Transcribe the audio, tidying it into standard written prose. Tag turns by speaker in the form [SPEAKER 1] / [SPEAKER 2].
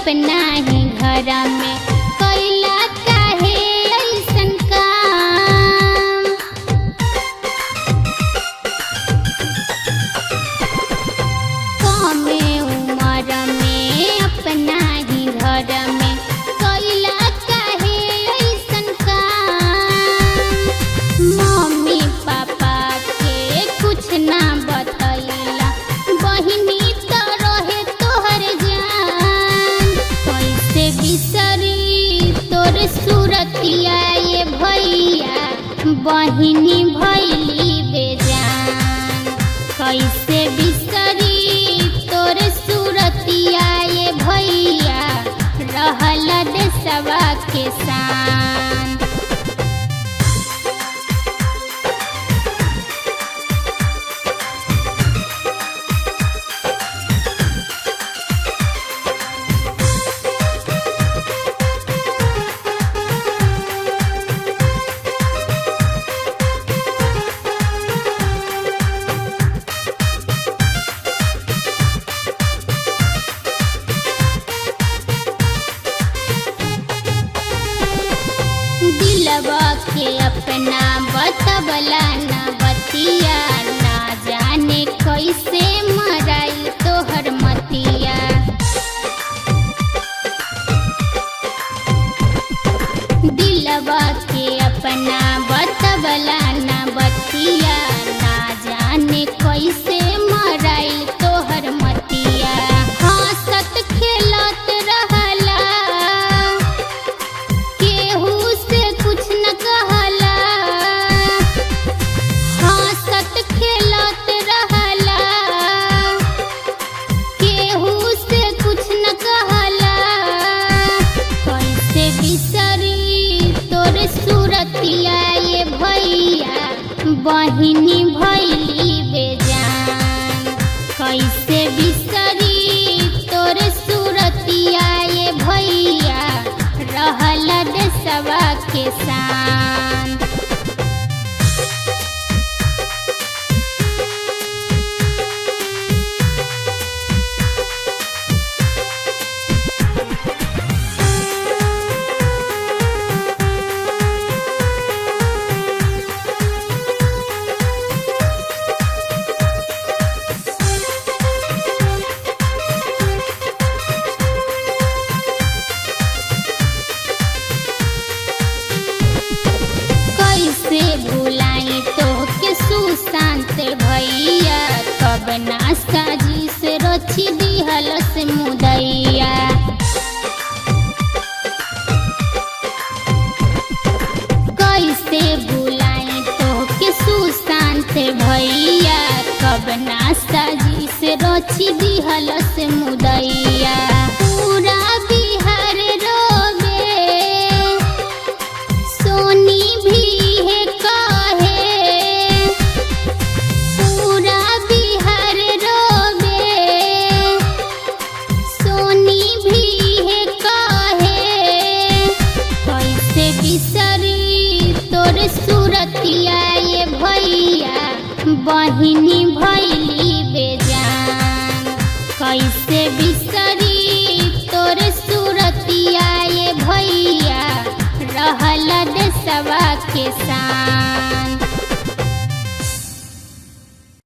[SPEAKER 1] अपना ही घर में कैला काहे ऐसन काम। कमे उम्र में अपना ही घर में कैला काहे ऐसन काम। मम्मी पापा के कुछ ना बतैला, बहिनी तो रहे तोहर जान। कैसे बिसरी तोर सूरतिया ये भैया, बहिनी भैली बेजान। कैसे बिसरी तोर सूरतिया ये भैया, रहल देशवा के शान। दिलवा के अपना बतबला ना बतिया, ना जाने कैसे मराई तोहर मतिया। दिलवा के अपना बतबला ना बतिया, ना जाने कैसे मराई तोहर मतिया। हंसत खेलत रहला, केहू से कुछ न कहला। हंसत खेलत रहला, केहू से कुछ न कहला। कैसे बिसरी तोर सूरतिया ये भैया, बहिनी भैली बेजान। कैसे बिसरी तोर सूरतिया ये भैया, रहल देशवा के शान। कैसे भुलाई तोहके सुशांत भैया, कब ना साजी से रची दिहल से मुदैया। कैसे भुलाई तोहके सुशांत भैया, कब ना साजी से रची दिहल से मुदैया। पूरा बिहार रोबे, सोनी भी है कहे। पूरा बिहार रोबे, सोनी भी है कहे। कैसे बिसरी तोर सूरतिया ये भैया, बहिनी